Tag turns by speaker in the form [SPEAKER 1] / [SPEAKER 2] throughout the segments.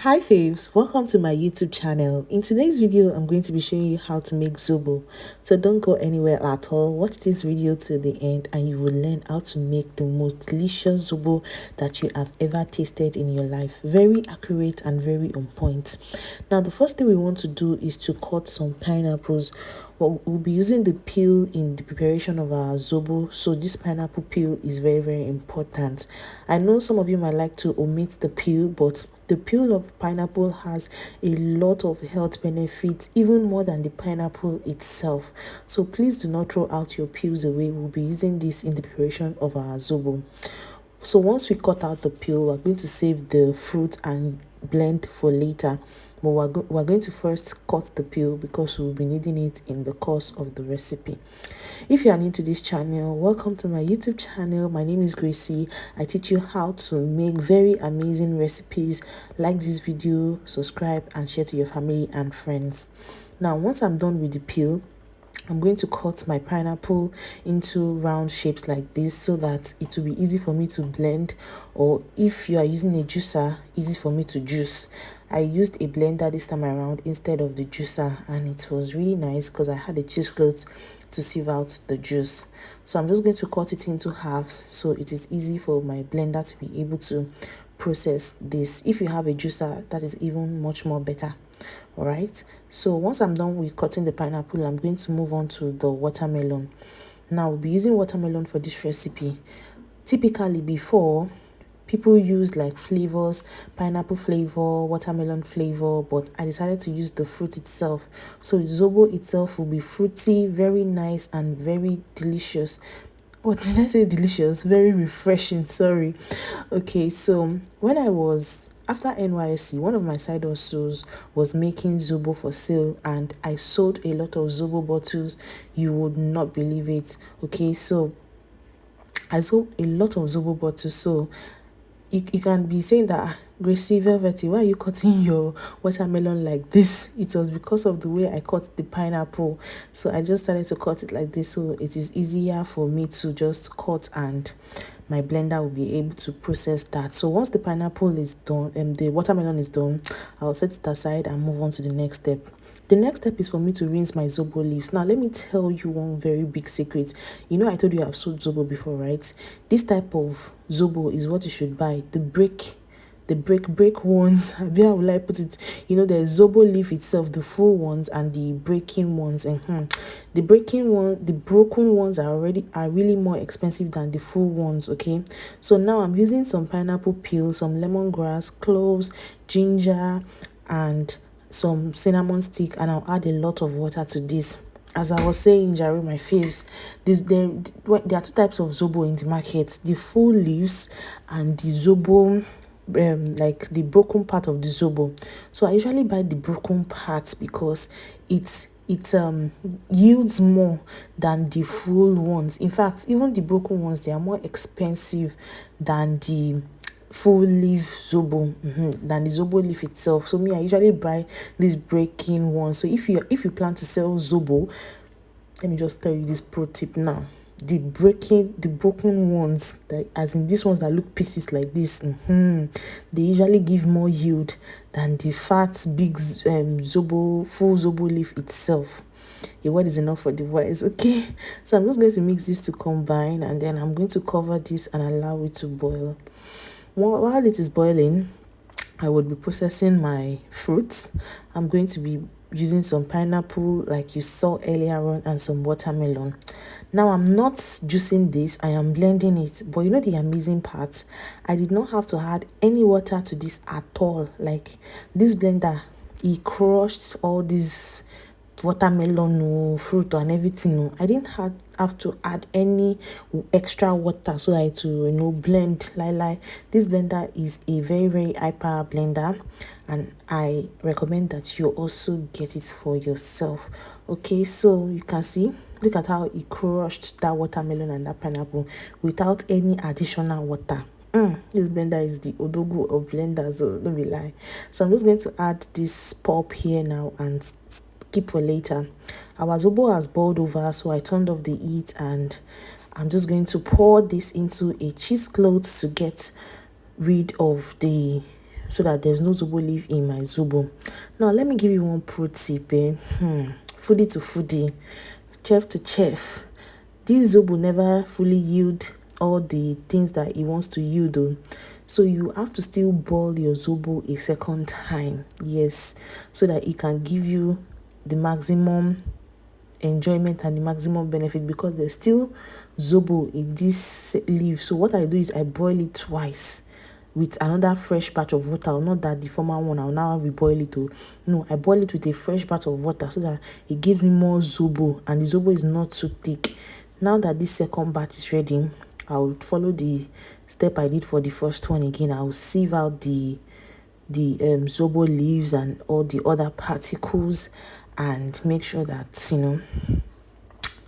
[SPEAKER 1] Hi faves, welcome to my YouTube channel. In today's video, I'm going to be showing you how to make Zobo. So don't go anywhere at all. Watch this video to the end and you will learn how to make the most delicious Zobo that you have ever tasted in your life. Very accurate and very on point. Now the first thing we want to do is to cut some pineapples. We'll be using the peel in the preparation of our Zobo, so this pineapple peel is very important. I know some of you might like to omit the peel, but the peel of pineapple has a lot of health benefits, even more than the pineapple itself. So please do not throw out your peels away. We'll be using this in the preparation of our Zobo. So once we cut out the peel, we're going to save the fruit and blend for later. But we're going to first cut the peel because we'll be needing it in the course of the recipe. If you are new to this channel, welcome to my YouTube channel. My name is Gracie. I teach you how to make very amazing recipes. Like this video, subscribe and share to your family and friends. Now once I'm done with the peel, I'm going to cut my pineapple into round shapes like this so that it will be easy for me to blend, or if you are using a juicer, easy for me to juice. I used a blender this time around instead of the juicer, and it was really nice because I had a cheesecloth to sieve out the juice. So I'm just going to cut it into halves so it is easy for my blender to be able to process this. If you have a juicer, that is even much more better. All right, so once I'm done with cutting the pineapple, I'm going to move on to the watermelon. Now we'll be using watermelon for this recipe. Typically before, people use like flavors, pineapple flavor, watermelon flavor, but I decided to use the fruit itself. So the Zobo itself will be fruity, very nice and very delicious. What did I say? Delicious, very refreshing. Sorry. Okay, so when I was after NYSC, one of my side hustles was making Zobo for sale, and I sold a lot of Zobo bottles. You would not believe it. Okay, so I sold a lot of Zobo bottles. So you can be saying that, Gracie Velvety, why are you cutting your watermelon like this? It was because of the way I cut the pineapple. So I just started to cut it like this so it is easier for me to just cut, and my blender will be able to process that. So once the pineapple is done and the watermelon is done, I'll set it aside and move on to the next step. The next step is for me to rinse my Zobo leaves. Now, let me tell you one very big secret. You know, I told you I've sold Zobo before, right? This type of Zobo is what you should buy. The break ones. How will I put it? You know, there's Zobo leaf itself, the full ones and the breaking ones. The broken ones are really more expensive than the full ones. Okay, so now I'm using some pineapple peel, some lemongrass, cloves, ginger, and some cinnamon stick, and I'll add a lot of water to this. As I was saying, Jerry, my faves, there are two types of Zobo in the market: the full leaves and the Zobo, like the broken part of the Zobo. So I usually buy the broken parts because it yields more than the full ones. In fact, even the broken ones, they are more expensive than the full leaf Zobo, than the Zobo leaf itself. So me, I usually buy these breaking ones. So if you plan to sell Zobo, let me just tell you this pro tip now: the broken ones, that as in these ones that look pieces like this, they usually give more yield than the fat big Zobo, full Zobo leaf itself. A word is enough for the wise. Okay, so I'm just going to mix this to combine, and then I'm going to cover this and allow it to boil. While it is boiling, I would be processing my fruits. I'm going to be using some pineapple like you saw earlier on, and some watermelon. Now I'm not juicing this, I am blending it. But you know the amazing part, I did not have to add any water to this at all. Like, this blender, it crushed all these watermelon fruit and everything. I didn't have to add any extra water so that to blend. Like this blender is a very high power blender, and I recommend that you also get it for yourself. Okay, so you can see, look at how it crushed that watermelon and that pineapple without any additional water. This blender is the odogu of blenders, so don't be lie. So I'm just going to add this pulp here now and keep for later. Our Zobo has boiled over, so I turned off the heat, and I'm just going to pour this into a cheesecloth to get rid of the so that there's no Zobo leaf in my Zobo. Now let me give you one pro tip. Foodie to foodie, chef to chef. This Zobo never fully yield all the things that it wants to yield though. So you have to still boil your Zobo a second time. Yes, so that it can give you the maximum enjoyment and the maximum benefit, because there's still Zobo in this leaf. So what I do is I boil it twice with another fresh batch of water, not that the former one I'll now reboil it. No, I boil it with a fresh batch of water so that it gives me more Zobo, and the Zobo is not too thick. Now that this second batch is ready, I'll follow the step I did for the first one again. I'll sieve out the Zobo leaves and all the other particles, and make sure that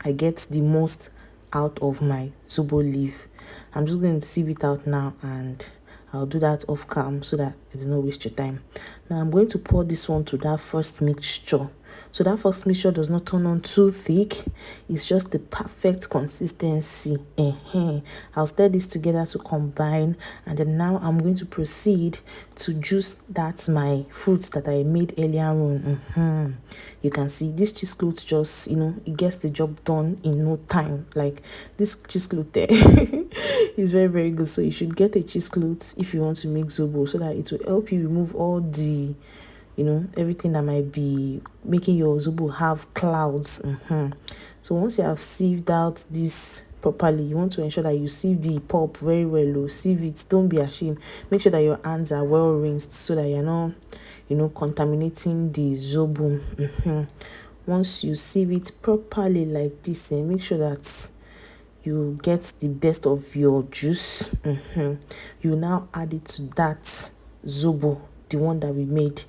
[SPEAKER 1] I get the most out of my Zobo leaf. I'm just going to sieve it out now, and I'll do that off cam so that I do not waste your time. Now I'm going to pour this one to that first mixture. So that first mixture does not turn on too thick. It's just the perfect consistency. I'll stir this together to combine, and then now I'm going to proceed to juice that my fruits that I made earlier on. You can see this cheesecloth just, it gets the job done in no time. Like this cheesecloth there is very, very good. So you should get a cheesecloth if you want to make Zobo, so that it will help you remove all the everything that might be making your Zobo have clouds. So once you have sieved out this properly, you want to ensure that you sieve the pulp very well. Sieve it, don't be ashamed. Make sure that your hands are well rinsed so that you're not contaminating the Zobo. Once you sieve it properly like this, make sure that you get the best of your juice. You now add it to that Zobo, the one that we made.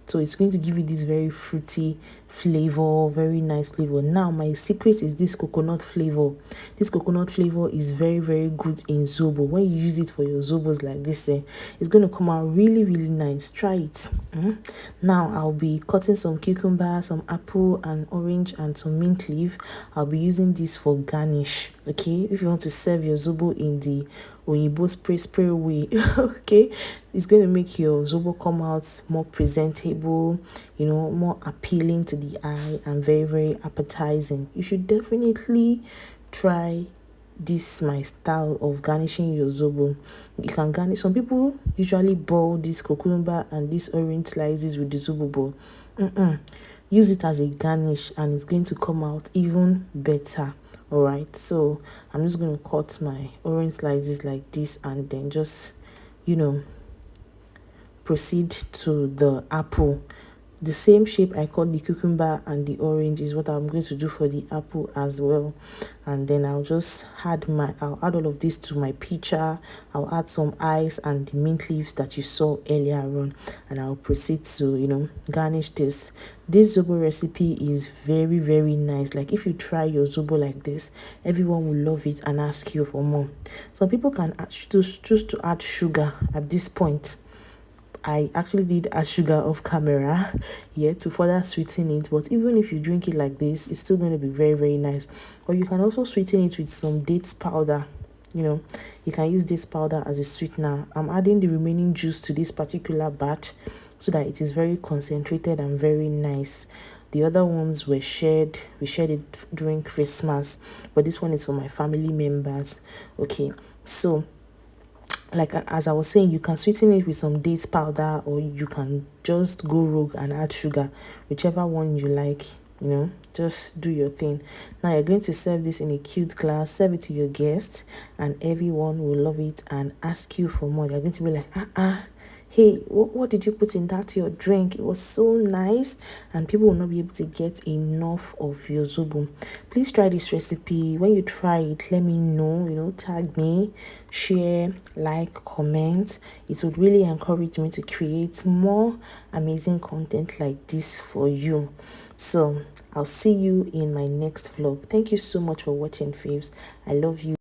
[SPEAKER 1] So it's going to give you this very fruity flavor, very nice flavor. Now my secret is this coconut flavor. This coconut flavor is very, very good in Zobo. When you use it for your Zobos like this, it's going to come out really, really nice. Try it. Now I'll be cutting some cucumber, some apple and orange, and some mint leaf. I'll be using this for garnish. Okay, if you want to serve your Zobo in the Oyibo spray way, okay, it's going to make your Zobo come out more presentable, more appealing to the eye, and very, very appetizing. You should definitely try this my style of garnishing your Zobo. You can garnish. Some people usually boil this cucumber and these orange slices with the Zobo, but use it as a garnish and it's going to come out even better. All right, so I'm just going to cut my orange slices like this, and then just proceed to the apple. The same shape I cut the cucumber and the orange is what I'm going to do for the apple as well. And then I'll just add all of this to my pitcher. I'll add some ice and the mint leaves that you saw earlier on, and I'll proceed to garnish this. This Zobo recipe is very, very nice. Like if you try your Zobo like this, everyone will love it and ask you for more. Some people can choose to add sugar at this point. I actually did add sugar off camera to further sweeten it, but even if you drink it like this, it's still going to be very, very nice. Or you can also sweeten it with some dates powder. You can use dates powder as a sweetener. I'm adding the remaining juice to this particular batch so that it is very concentrated and very nice. The other ones we shared it during Christmas, but this one is for my family members. Okay, so like as I was saying, you can sweeten it with some dates powder, or you can just go rogue and add sugar, whichever one you like. Just do your thing. Now you're going to serve this in a cute glass, serve it to your guests, and everyone will love it and ask you for more. They're going to be like, hey, what did you put in that your drink? It was so nice. And people will not be able to get enough of your Zobo. Please try this recipe. When you try it, let me know. Tag me, share, like, comment. It would really encourage me to create more amazing content like this for you. So I'll see you in my next vlog. Thank you so much for watching, faves. I love you.